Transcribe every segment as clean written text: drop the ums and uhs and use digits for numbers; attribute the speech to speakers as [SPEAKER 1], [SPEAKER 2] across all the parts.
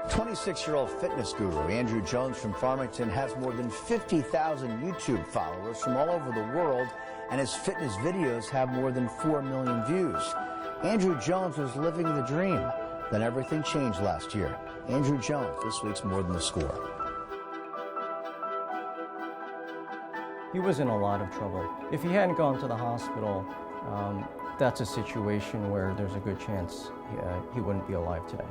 [SPEAKER 1] 26-year-old fitness guru Andrew Jones from Farmington has more than 50,000 YouTube followers from all over the world, and his fitness videos have more than 4 million views. Andrew Jones was living the dream. Then everything changed last year. Andrew Jones, this week's More Than the Score.
[SPEAKER 2] He was in a lot of trouble. If he hadn't gone to the hospital, that's a situation where there's a good chance he wouldn't be alive today.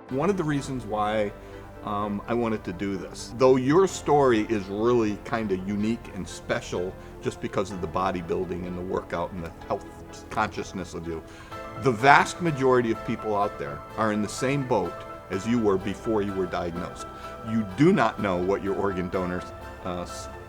[SPEAKER 3] One of the reasons why I wanted to do this, though your story is really kind of unique and special just because of the bodybuilding and the workout and the health consciousness of you, the vast majority of people out there are in the same boat as you were before you were diagnosed. You do not know what your organ donor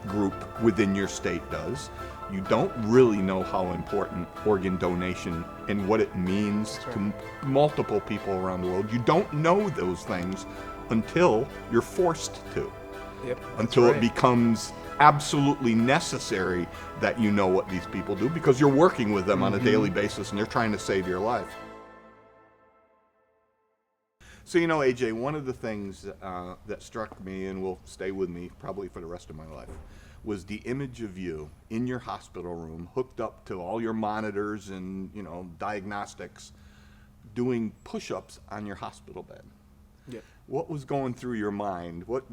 [SPEAKER 3] group within your state does. You don't really know how important organ donation and what it means to multiple people around the world. You don't know those things until you're forced to.
[SPEAKER 4] Yep,
[SPEAKER 3] until it becomes absolutely necessary that you know what these people do, because you're working with them on a daily basis and they're trying to save your life. So, you know, AJ, one of the things that struck me and will stay with me probably for the rest of my life was the image of you in your hospital room, hooked up to all your monitors and, you know, diagnostics, doing push-ups on your hospital bed.
[SPEAKER 4] Yeah.
[SPEAKER 3] What was going through your mind? What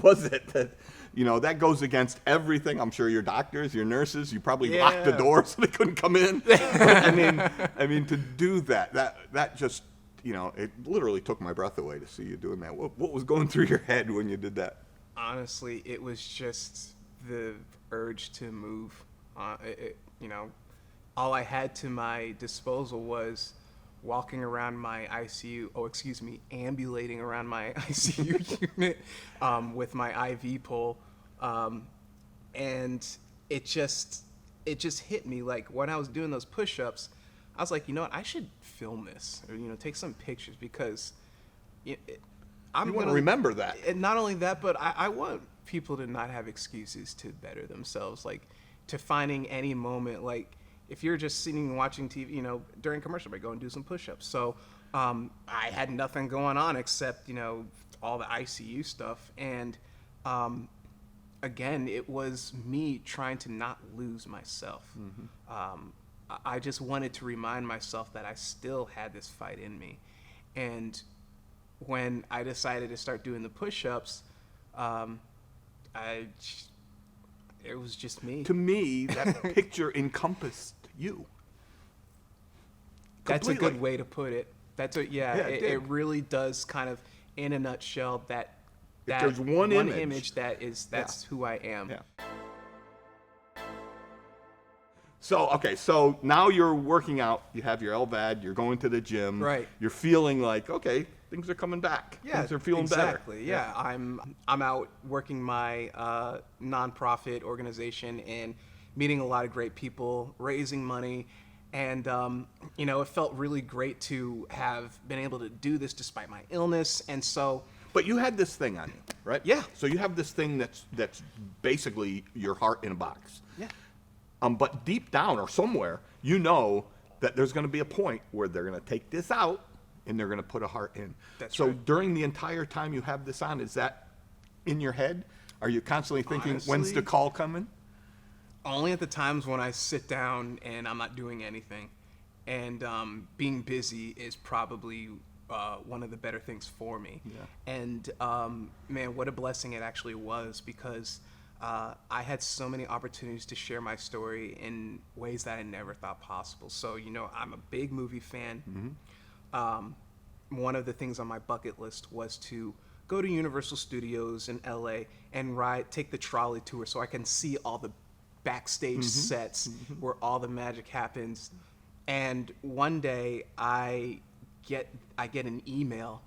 [SPEAKER 3] was it that, you know, that goes against everything? I'm sure your doctors, your nurses, you probably locked the door so they couldn't come in. But, I mean, to do that just, you know, it literally took my breath away to see you doing that. What was going through your head when you did that?
[SPEAKER 4] Honestly, it was just the urge to move. You know, all I had to my disposal was walking around my ICU, ambulating around my ICU unit with my IV pole. And it just hit me, like when I was doing those push-ups, I was like, you know what, I should film this, or, you know, take some pictures, because I'm going to
[SPEAKER 3] remember that.
[SPEAKER 4] And not only that, but I want people to not have excuses to better themselves, like to finding any moment, like if you're just sitting and watching TV, you know, during commercial break, go and do some push-ups. So I had nothing going on except, you know, all the ICU stuff. And again, it was me trying to not lose myself. I just wanted to remind myself that I still had this fight in me. And when I decided to start doing the push-ups, it was just me.
[SPEAKER 3] To me, that picture encompassed you.
[SPEAKER 4] That's a
[SPEAKER 3] Completely.
[SPEAKER 4] good way to put it. It really does kind of, in a nutshell, that
[SPEAKER 3] there's one
[SPEAKER 4] image that's who I am.
[SPEAKER 3] Yeah. So, okay, so now you're working out, you have your LVAD, you're going to the gym.
[SPEAKER 4] Right.
[SPEAKER 3] You're feeling like, okay, things are coming back.
[SPEAKER 4] Yeah,
[SPEAKER 3] things are feeling better.
[SPEAKER 4] Exactly. Yeah. I'm out working my nonprofit organization and meeting a lot of great people, raising money, and you know, it felt really great to have been able to do this despite my illness. And so,
[SPEAKER 3] but you had this thing on you, right?
[SPEAKER 4] Yeah.
[SPEAKER 3] So you have this thing that's basically your heart in a box.
[SPEAKER 4] Yeah.
[SPEAKER 3] But deep down or somewhere, you know that there's going to be a point where they're going to take this out and they're going to put a heart in.
[SPEAKER 4] That's
[SPEAKER 3] so
[SPEAKER 4] right.
[SPEAKER 3] During the entire time you have this on, is that in your head? Are you constantly thinking,
[SPEAKER 4] Honestly,
[SPEAKER 3] when's the call coming?
[SPEAKER 4] Only at the times when I sit down and I'm not doing anything. And being busy is probably one of the better things for me.
[SPEAKER 3] Yeah.
[SPEAKER 4] And man, what a blessing it actually was, because I had so many opportunities to share my story in ways that I never thought possible. So, you know, I'm a big movie fan. One of the things on my bucket list was to go to Universal Studios in LA and take the trolley tour so I can see all the backstage sets where all the magic happens. And one day I get an email,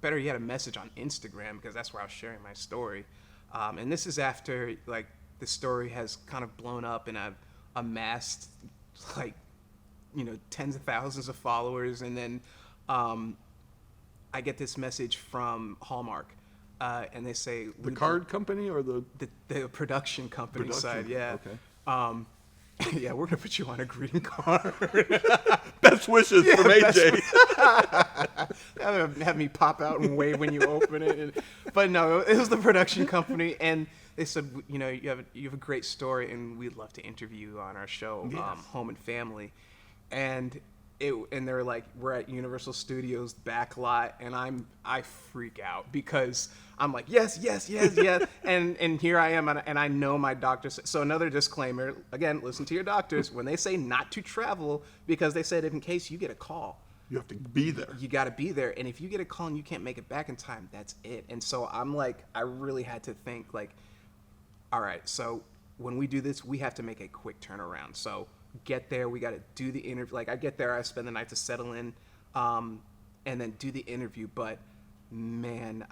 [SPEAKER 4] better yet, a message on Instagram, because that's where I was sharing my story. And this is after, like, the story has kind of blown up and I've amassed, like, you know, tens of thousands of followers. And then I get this message from Hallmark, and they say...
[SPEAKER 3] The card company or the
[SPEAKER 4] production company side, yeah.
[SPEAKER 3] Okay.
[SPEAKER 4] Yeah, we're gonna put you on a greeting card.
[SPEAKER 3] Best wishes from AJ.
[SPEAKER 4] Have me pop out and wave when you open it. But no, it was the production company, and they said, you know, you have a great story, and we'd love to interview you on our show,
[SPEAKER 3] Yes.
[SPEAKER 4] Home and Family. And they were like, we're at Universal Studios back lot, and I freak out because I'm like, yes, and here I am, and I know my doctor. So another disclaimer, again, listen to your doctors when they say not to travel, because they said in case you get a call,
[SPEAKER 3] You have to be there.
[SPEAKER 4] you got to be there, and if you get a call and you can't make it back in time, that's it. And so I'm like, I really had to think like, all right, so when we do this, we have to make a quick turnaround. So get there, we got to do the interview. Like I get there, I spend the night to settle in, and then do the interview. But man,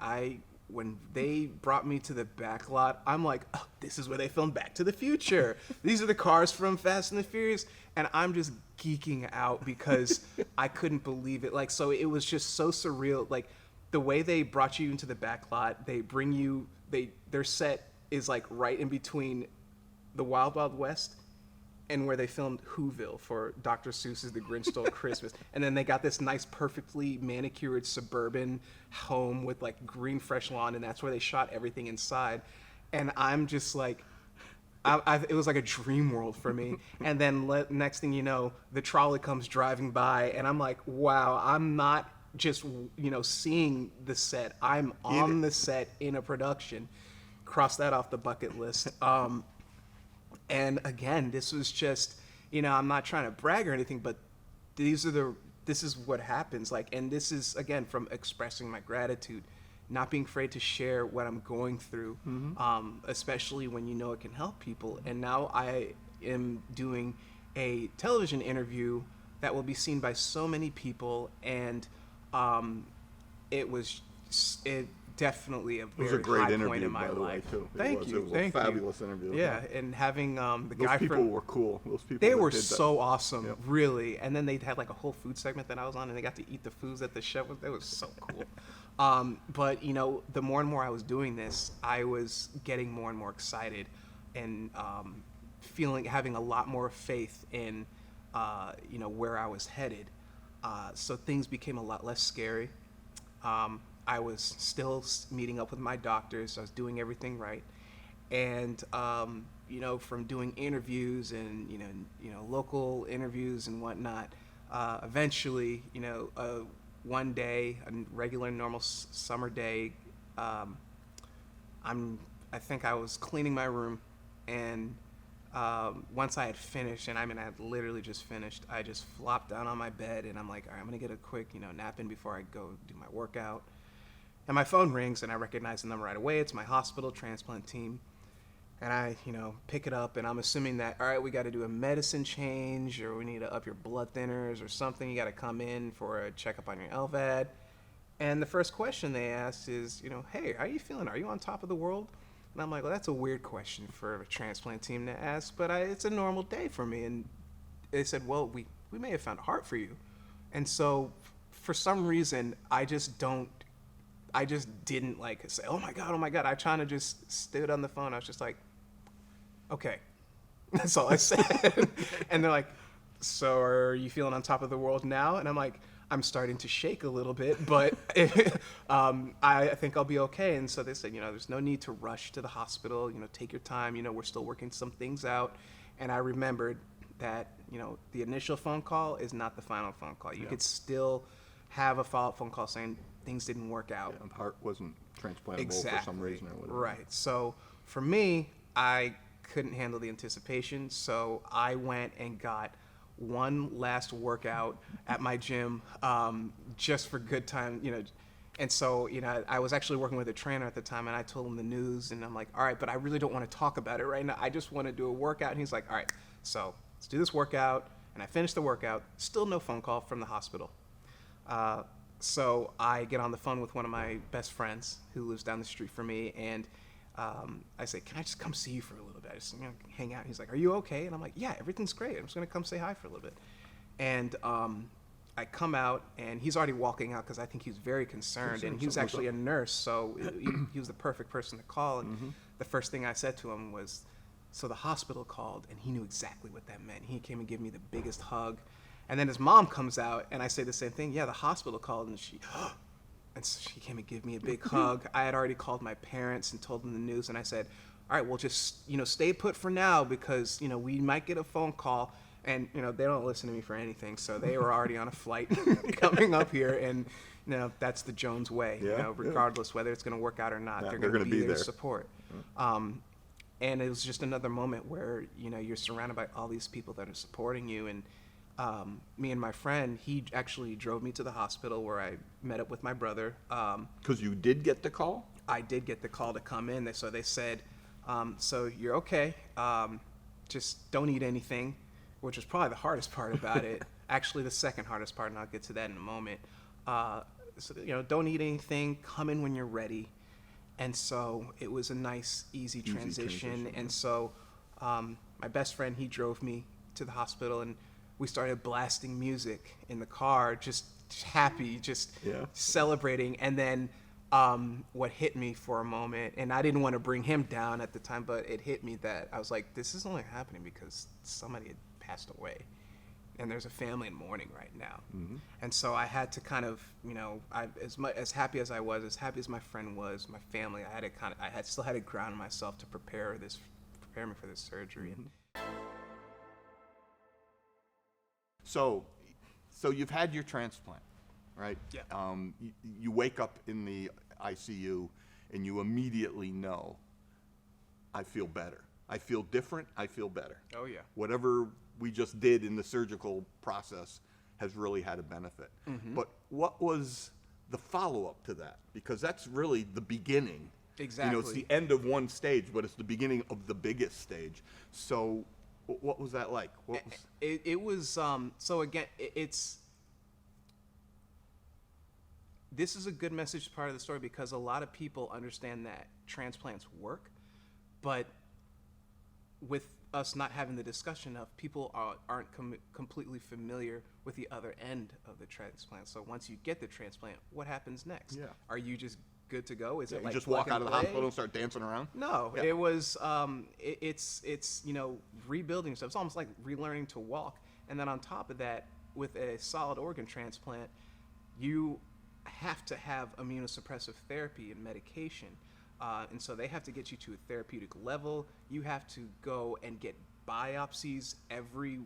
[SPEAKER 4] when they brought me to the back lot, I'm like, oh, this is where they filmed Back to the Future. These are the cars from Fast and the Furious, and I'm just geeking out because I couldn't believe it. Like, so it was just so surreal. Like the way they brought you into the back lot, they bring you, their set is like right in between the Wild Wild West and where they filmed Whoville for Dr. Seuss's The Grinch Stole Christmas. And then they got this nice, perfectly manicured suburban home with like green, fresh lawn, and that's where they shot everything inside. And I'm just like, it was like a dream world for me. And then next thing you know, the trolley comes driving by, and I'm like, wow, I'm not just, you know, seeing the set. I'm on the set in a production. Cross that off the bucket list. And again, this was just, you know, I'm not trying to brag or anything, but this is what happens. Like, and this is, again, from expressing my gratitude, not being afraid to share what I'm going through, especially when you know it can help people. And now I am doing a television interview that will be seen by so many people, and it definitely a very
[SPEAKER 3] great
[SPEAKER 4] high
[SPEAKER 3] interview,
[SPEAKER 4] point in my
[SPEAKER 3] by the way,
[SPEAKER 4] life.
[SPEAKER 3] too.
[SPEAKER 4] Thank you.
[SPEAKER 3] It was a fabulous interview.
[SPEAKER 4] Yeah, and having the
[SPEAKER 3] Those
[SPEAKER 4] guy
[SPEAKER 3] people
[SPEAKER 4] from
[SPEAKER 3] were cool. Those people.
[SPEAKER 4] they
[SPEAKER 3] that
[SPEAKER 4] were
[SPEAKER 3] did that.
[SPEAKER 4] so awesome,
[SPEAKER 3] Yep.
[SPEAKER 4] really. And then they had like a whole food segment that I was on, and they got to eat the foods that the chef was. It was so cool. But you know, the more and more I was doing this, I was getting more and more excited, and having a lot more faith in, you know, where I was headed. So things became a lot less scary. I was still meeting up with my doctors. I was doing everything right, and you know, from doing interviews and you know local interviews and whatnot. Eventually, you know, one day, a regular normal summer day, I think I was cleaning my room, and once I had finished, and I mean I had literally just finished, I just flopped down on my bed, and I'm like, all right, I'm gonna get a quick, you know, nap in before I go do my workout. And my phone rings, and I recognize the number right away. It's my hospital transplant team. And I, you know, pick it up, and I'm assuming that, all right, we got to do a medicine change, or we need to up your blood thinners or something. You got to come in for a checkup on your LVAD. And the first question they asked is, you know, hey, how are you feeling? Are you on top of the world? And I'm like, well, that's a weird question for a transplant team to ask, but it's a normal day for me. And they said, well, we may have found a heart for you. And so for some reason, I just didn't like say, oh my God. I kind of just stood on the phone. I was just like, okay. That's all I said. And they're like, so are you feeling on top of the world now? And I'm like, I'm starting to shake a little bit, but I think I'll be okay. And so they said, you know, there's no need to rush to the hospital. You know, take your time. You know, we're still working some things out. And I remembered that, you know, the initial phone call is not the final phone call. You could still have a follow-up phone call saying things didn't work out.
[SPEAKER 3] Yeah, the heart wasn't transplantable for some reason or whatever.
[SPEAKER 4] Right. So for me, I couldn't handle the anticipation, so I went and got one last workout at my gym, just for good time, you know. And so, you know, I was actually working with a trainer at the time, and I told him the news, and I'm like, all right, but I really don't want to talk about it right now. I just want to do a workout. And he's like, all right, so let's do this workout. And I finished the workout. Still no phone call from the hospital. So I get on the phone with one of my best friends who lives down the street from me, and I say, can I just come see you for a little bit? I just, you know, hang out. He's like, are you okay? And I'm like, yeah, everything's great. I'm just going to come say hi for a little bit. And I come out, and he's already walking out because I think he's very concerned. And he was actually a nurse, so he was the perfect person to call. And the first thing I said to him was, So the hospital called, and he knew exactly what that meant. He came and gave me the biggest hug. And then his mom comes out, and I say the same thing. Yeah, the hospital called, and and so she came and gave me a big hug. I had already called my parents and told them the news, and I said, all right, well, just, stay put for now because, we might get a phone call. And, they don't listen to me for anything. So they were already on a flight coming up here. And, that's the Jones way, regardless whether it's going to work out or not.
[SPEAKER 3] Yeah,
[SPEAKER 4] they're going to be there to support. And it was just another moment where, you're surrounded by all these people that are supporting you. And me and my friend, he actually drove me to the hospital where I met up with my brother.
[SPEAKER 3] Because you did get the call?
[SPEAKER 4] I did get the call to come in. So they said, so you're okay. Just don't eat anything, which was probably the hardest part about it. Actually, the second hardest part, and I'll get to that in a moment. So, don't eat anything. Come in when you're ready. And so it was a nice, easy transition. And so my best friend, he drove me to the hospital, and we started blasting music in the car, just happy, just celebrating. And then what hit me for a moment, and I didn't want to bring him down at the time, but it hit me that I was like, this is only happening because somebody had passed away. And there's a family in mourning right now. Mm-hmm. And so I had to kind of, as happy as I was, as happy as my friend was, my family, I still had to ground myself to prepare me for this surgery.
[SPEAKER 3] Mm-hmm. So you've had your transplant, right?
[SPEAKER 4] Yeah.
[SPEAKER 3] You wake up in the ICU and you immediately know, I feel better. I feel different. I feel better.
[SPEAKER 4] Oh yeah.
[SPEAKER 3] Whatever we just did in the surgical process has really had a benefit. Mm-hmm. But what was the follow-up to that? Because that's really the beginning.
[SPEAKER 4] Exactly.
[SPEAKER 3] It's the end of one stage, but it's the beginning of the biggest stage. So what was that like?
[SPEAKER 4] It was, so again, this is a good message part of the story because a lot of people understand that transplants work, but with us not having the discussion of, people aren't completely familiar with the other end of the transplant. So once you get the transplant, what happens next?
[SPEAKER 3] Yeah.
[SPEAKER 4] Are you just good to go? Is it like
[SPEAKER 3] you just walk out of the hospital and start dancing around?
[SPEAKER 4] No,
[SPEAKER 3] Yeah.
[SPEAKER 4] it was it's rebuilding stuff. It's almost like relearning to walk. And then on top of that, with a solid organ transplant, you have to have immunosuppressive therapy and medication. And so they have to get you to a therapeutic level. You have to go and get biopsies every,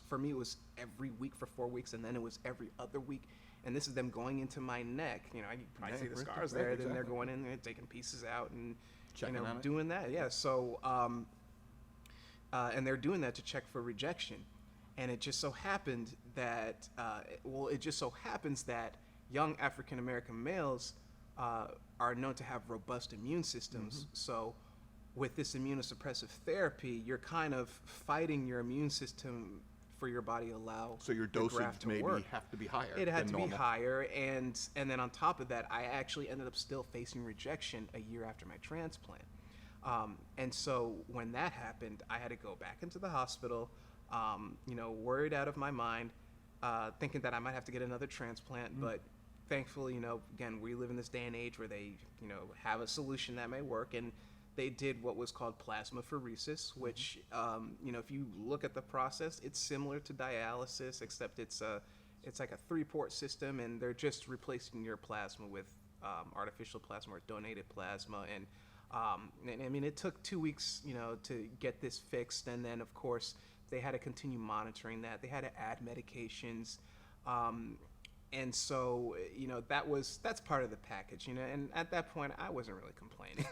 [SPEAKER 4] for me it was every week for 4 weeks, and then it was every other week. And this is them going into my neck. You can probably see the scars there.
[SPEAKER 3] Exactly.
[SPEAKER 4] Then they're going in there, taking pieces out and
[SPEAKER 3] Checking on it.
[SPEAKER 4] doing that. Yeah. So, and they're doing that to check for rejection. And it just so happened that, young African American males are known to have robust immune systems. Mm-hmm. So with this immunosuppressive therapy, you're kind of fighting your immune system for your body to allow
[SPEAKER 3] So your
[SPEAKER 4] the
[SPEAKER 3] dosage
[SPEAKER 4] graft to
[SPEAKER 3] maybe
[SPEAKER 4] work.
[SPEAKER 3] have to be higher.
[SPEAKER 4] It had
[SPEAKER 3] than
[SPEAKER 4] to
[SPEAKER 3] normal.
[SPEAKER 4] be higher, and then on top of that, I actually ended up still facing rejection a year after my transplant. And so when that happened, I had to go back into the hospital, worried out of my mind, thinking that I might have to get another transplant, but thankfully, again, we live in this day and age where they, have a solution that may work, and they did what was called plasmapheresis, which, if you look at the process, it's similar to dialysis, except it's like a 3-port system, and they're just replacing your plasma with artificial plasma or donated plasma, and I mean, it took 2 weeks, to get this fixed, and then of course they had to continue monitoring that. They had to add medications. And so, that's part of the package, and at that point I wasn't really complaining.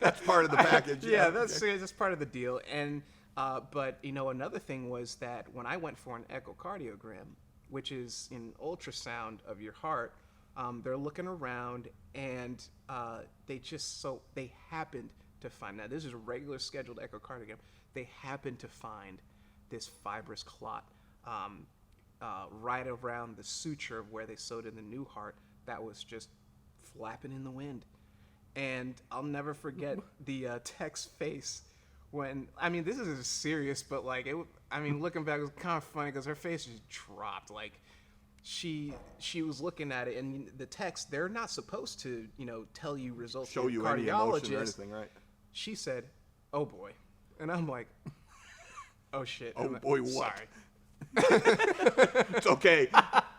[SPEAKER 3] That's part of the package.
[SPEAKER 4] That's part of the deal. And, but another thing was that when I went for an echocardiogram, which is an ultrasound of your heart, they're looking around and, they happened to find, now this is a regular scheduled echocardiogram, they happened to find this fibrous clot, right around the suture of where they sewed in the new heart that was just flapping in the wind. And I'll never forget the tech's face when, this is serious, but looking back, it was kind of funny because her face just dropped. Like, she was looking at it, and the techs, they're not supposed to, tell you results.
[SPEAKER 3] Show you any emotion or anything, right?
[SPEAKER 4] She said, "Oh boy." And I'm like, oh shit.
[SPEAKER 3] Oh
[SPEAKER 4] I'm like,
[SPEAKER 3] boy, what?
[SPEAKER 4] Sorry.
[SPEAKER 3] It's okay.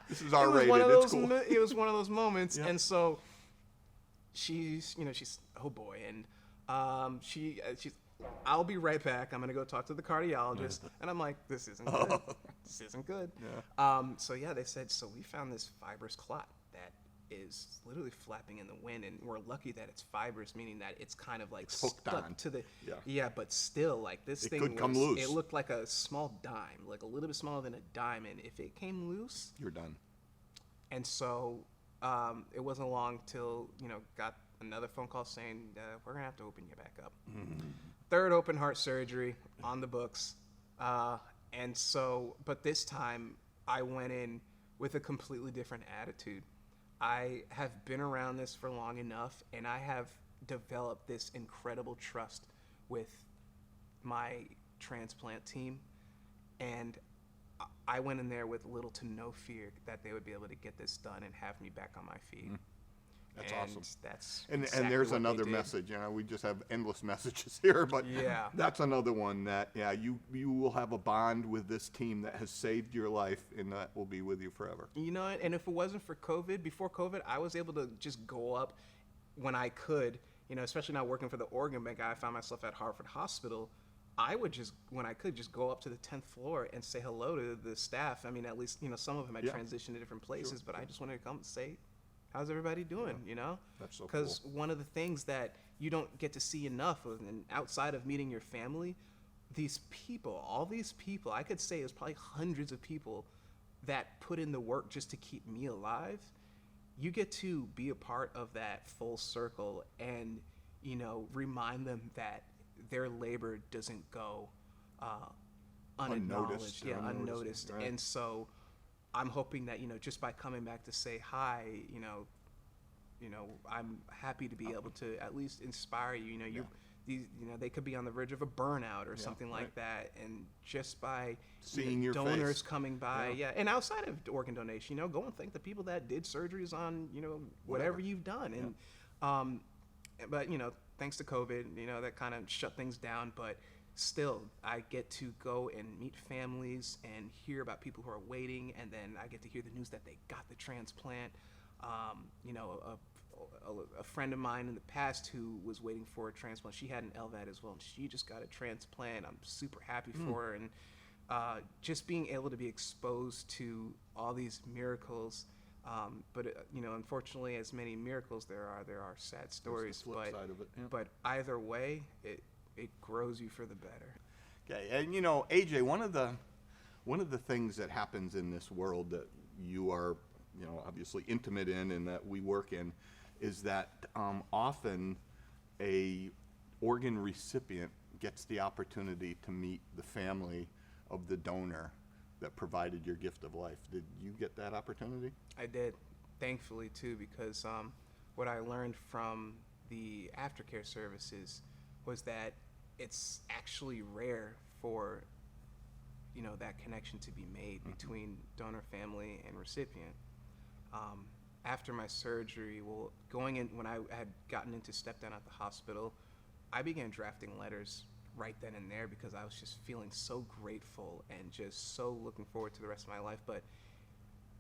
[SPEAKER 3] This is R-rated. It's cool.
[SPEAKER 4] It was one of those moments,
[SPEAKER 3] Yeah.
[SPEAKER 4] and so she's oh boy, and she's I'll be right back. I'm gonna go talk to the cardiologist, and I'm like, this isn't good. This isn't good.
[SPEAKER 3] Yeah.
[SPEAKER 4] So yeah, they said, so we found this fibrous clot that is literally flapping in the wind, and we're lucky that it's fibrous, meaning that it's kind of like
[SPEAKER 3] hooked
[SPEAKER 4] stuck
[SPEAKER 3] on.
[SPEAKER 4] to the
[SPEAKER 3] Yeah.
[SPEAKER 4] but still, like, this
[SPEAKER 3] It
[SPEAKER 4] thing
[SPEAKER 3] could come
[SPEAKER 4] was-
[SPEAKER 3] loose.
[SPEAKER 4] It looked like a small dime, like a little bit smaller than a dime, and if it came loose,
[SPEAKER 3] You're done.
[SPEAKER 4] and so it wasn't long till, got another phone call saying, we're going to have to open you back up. Third open heart surgery on the books. And so, but this time I went in with a completely different attitude. I have been around this for long enough, and I have developed this incredible trust with my transplant team. And I went in there with little to no fear that they would be able to get this done and have me back on my feet.
[SPEAKER 3] That's
[SPEAKER 4] And
[SPEAKER 3] awesome.
[SPEAKER 4] That's
[SPEAKER 3] And
[SPEAKER 4] exactly
[SPEAKER 3] there's
[SPEAKER 4] what they
[SPEAKER 3] another
[SPEAKER 4] did.
[SPEAKER 3] message. We just have endless messages here, but
[SPEAKER 4] Yeah.
[SPEAKER 3] that's another one that you will have a bond with this team that has saved your life, and that will be with you forever.
[SPEAKER 4] And if it wasn't for COVID, before COVID, I was able to just go up when I could, especially not working for the Organ Bank. I found myself at Harvard Hospital. I would just, when I could, just go up to the 10th floor and say hello to the staff. I mean, at least, some of them had
[SPEAKER 3] Yeah.
[SPEAKER 4] transitioned to different places, but I just wanted to come and say, how's everybody doing,
[SPEAKER 3] That's so
[SPEAKER 4] Because one of the things that you don't get to see enough of, and outside of meeting your family, all these people, I could say it was probably hundreds of people that put in the work just to keep me alive. You get to be a part of that full circle and, remind them that their labor doesn't go unacknowledged,
[SPEAKER 3] Unnoticed or
[SPEAKER 4] unnoticed.
[SPEAKER 3] right.
[SPEAKER 4] And so I'm hoping that, just by coming back to say hi, I'm happy to be able to at least inspire you. They could be on the verge of a burnout or something like
[SPEAKER 3] right.
[SPEAKER 4] that, and just by
[SPEAKER 3] Seeing your
[SPEAKER 4] donors
[SPEAKER 3] face.
[SPEAKER 4] coming by, and outside of organ donation, go and thank the people that did surgeries on whatever you've done, and but thanks to COVID, that kind of shut things down, but still, I get to go and meet families and hear about people who are waiting, and then I get to hear the news that they got the transplant. A friend of mine in the past who was waiting for a transplant, she had an LVAD as well, and she just got a transplant. I'm super happy for her, and just being able to be exposed to all these miracles. But unfortunately, as many miracles there are sad stories.
[SPEAKER 3] flip side of it, yeah.
[SPEAKER 4] But either way, it grows you for the better.
[SPEAKER 3] Okay, and AJ, one of the things that happens in this world that you are, obviously intimate in and that we work in, is that often a organ recipient gets the opportunity to meet the family of the donor that provided your gift of life. Did you get that opportunity?
[SPEAKER 4] I did, thankfully too, because what I learned from the aftercare services was that it's actually rare for that connection to be made between donor family and recipient. After my surgery, going in when I had gotten into step down at the hospital, I began drafting letters right then and there because I was just feeling so grateful and just so looking forward to the rest of my life. But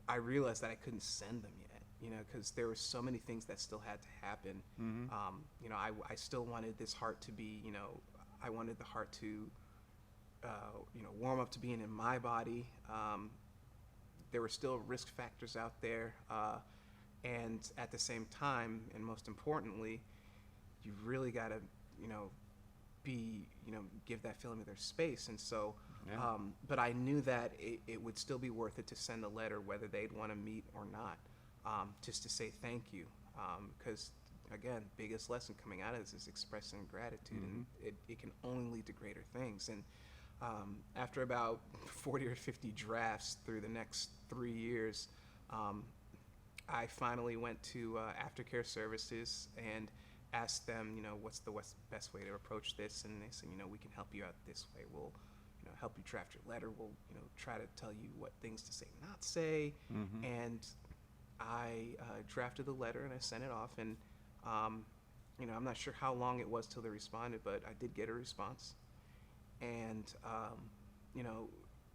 [SPEAKER 4] I realized that I couldn't send them yet, because there were so many things that still had to happen. I still wanted this heart to be, I wanted the heart to, warm up to being in my body. There were still risk factors out there. And at the same time, and most importantly, you really got to, give that feeling of their space. And so, but I knew that it would still be worth it to send a letter, whether they'd want to meet or not, just to say thank you. Because again, biggest lesson coming out of this is expressing gratitude, and it can only lead to greater things. And after about 40 or 50 drafts through the next 3 years, I finally went to aftercare services and asked them, what's the best way to approach this? And they said, we can help you out this way. We'll, help you draft your letter. We'll, try to tell you what things to say, not say. And I drafted the letter and I sent it off. And, I'm not sure how long it was till they responded, but I did get a response. and you know,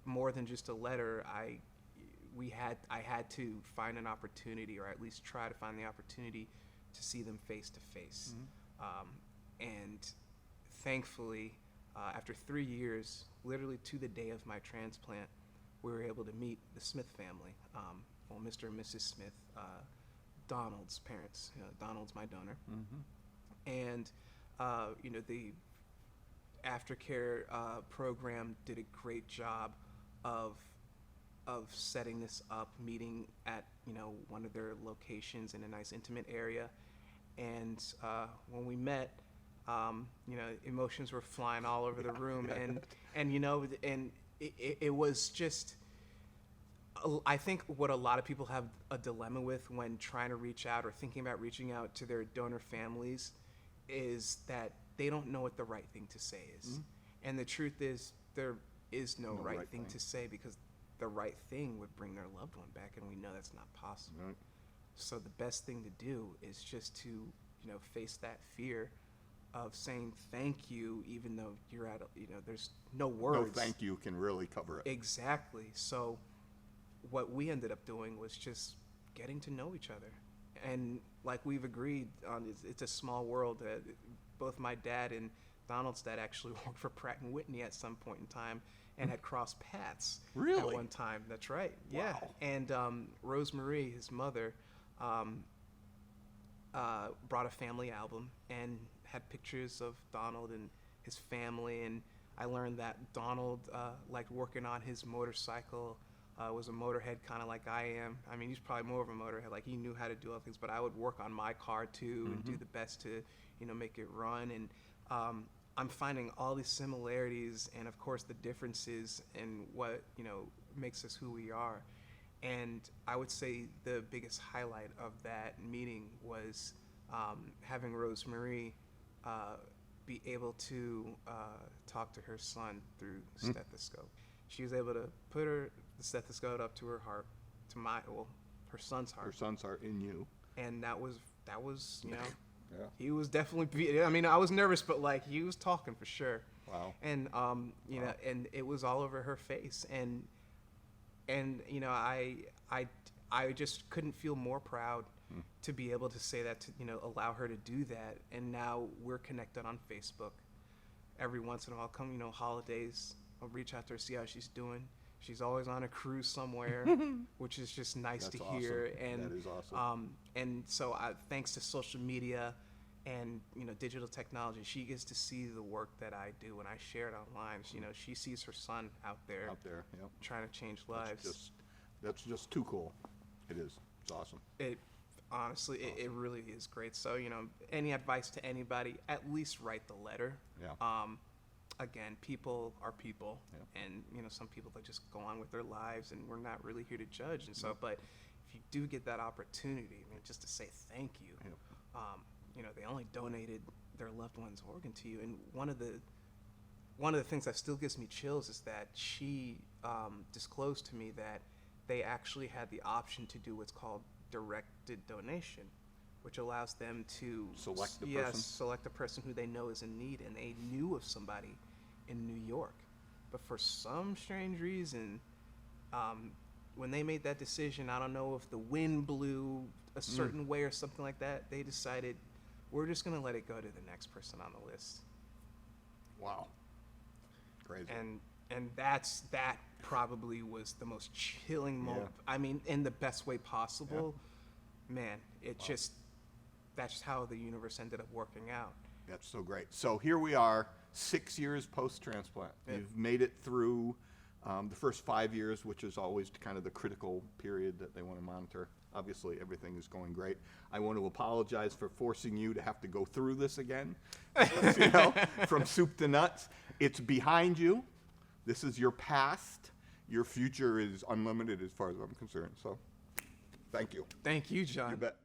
[SPEAKER 4] more than just a letter, I had to find an opportunity, or at least try to find the opportunity to see them face to face. And thankfully, after 3 years, literally to the day of my transplant, we were able to meet the Smith family. Well, Mr. and Mrs. Smith, Donald's parents. Donald's my donor. And you know, the aftercare program did a great job of setting this up, meeting at, you know, one of their locations in a nice intimate area. And when we met, you know, emotions were flying all over the room, and you know, and it was just, I think what a lot of people have a dilemma with when trying to reach out or thinking about reaching out to their donor families is that they don't know what the right thing to say is. And the truth is, there is no right thing to say, because the right thing would bring their loved one back, and we know that's not possible. So the best thing to do is just to, you know, face that fear of saying thank you, even though you're at, you know, there's no words.
[SPEAKER 3] No thank you can really cover it.
[SPEAKER 4] Exactly. So what we ended up doing was just getting to know each other. And like we've agreed on, it's a small world. Both my dad and Donald's dad actually worked for Pratt & Whitney at some point in time and had crossed paths at one time. That's right. Yeah.
[SPEAKER 3] Wow.
[SPEAKER 4] And Rosemarie, his mother, brought a family album and had pictures of Donald and his family. And I learned that Donald liked working on his motorcycle, was a motorhead kind of like I am. I mean, he's probably more of a motorhead. Like, he knew how to do all things, but I would work on my car too and do the best to, you know, make it run. And I'm finding all these similarities and, of course, the differences in what, you know, makes us who we are. And I would say the biggest highlight of that meeting was having Rosemarie be able to talk to her son through stethoscope. She was able to put the stethoscope up to her heart, to her son's heart.
[SPEAKER 3] Her son's heart in you.
[SPEAKER 4] And that was, you know,
[SPEAKER 3] Yeah.
[SPEAKER 4] he was definitely, I mean, I was nervous, but like, he was talking for sure.
[SPEAKER 3] Wow.
[SPEAKER 4] And, you know, and it was all over her face. And you know, I just couldn't feel more proud to be able to say that, to, you know, allow her to do that. And now we're connected on Facebook. Every once in a while, come, you know, holidays, I'll reach out to her, see how she's doing. She's always on a cruise somewhere, which is just nice to hear.
[SPEAKER 3] Awesome.
[SPEAKER 4] And
[SPEAKER 3] that is awesome.
[SPEAKER 4] And so thanks to social media and, you know, digital technology, she gets to see the work that I do, and I share it online. You know, she sees her son out there,
[SPEAKER 3] Yep.
[SPEAKER 4] trying to change lives.
[SPEAKER 3] That's just too cool. It is. It's awesome.
[SPEAKER 4] It honestly, it really is great. So, you know, any advice to anybody, at least write the letter.
[SPEAKER 3] Yeah.
[SPEAKER 4] Again, people are people,
[SPEAKER 3] Yeah.
[SPEAKER 4] and, you know, some people, they just go on with their lives, and we're not really here to judge. And so, but if you do get that opportunity, I mean, just to say thank you, you know, they only donated their loved one's organ to you. And one of the things that still gives me chills is that she disclosed to me that they actually had the option to do what's called directed donation, which allows them to
[SPEAKER 3] Select the person?
[SPEAKER 4] select a person who they know is in need. And they knew of somebody in New York, but for some strange reason, when they made that decision, I don't know if the wind blew a certain way or something like that, they decided, we're just going to let it go to the next person on the list.
[SPEAKER 3] Wow. Crazy.
[SPEAKER 4] And that probably was the most chilling moment. I mean, in the best way possible. Man, that's just how the universe ended up working out.
[SPEAKER 3] That's so great. So here we are, 6 years post-transplant.
[SPEAKER 4] Yeah.
[SPEAKER 3] You've made it through the first 5 years, which is always kind of the critical period that they want to monitor. Obviously, everything is going great. I want to apologize for forcing you to have to go through this again, you know, from soup to nuts. It's behind you. This is your past. Your future is unlimited as far as I'm concerned. So, thank you.
[SPEAKER 4] Thank you, John.
[SPEAKER 3] You bet.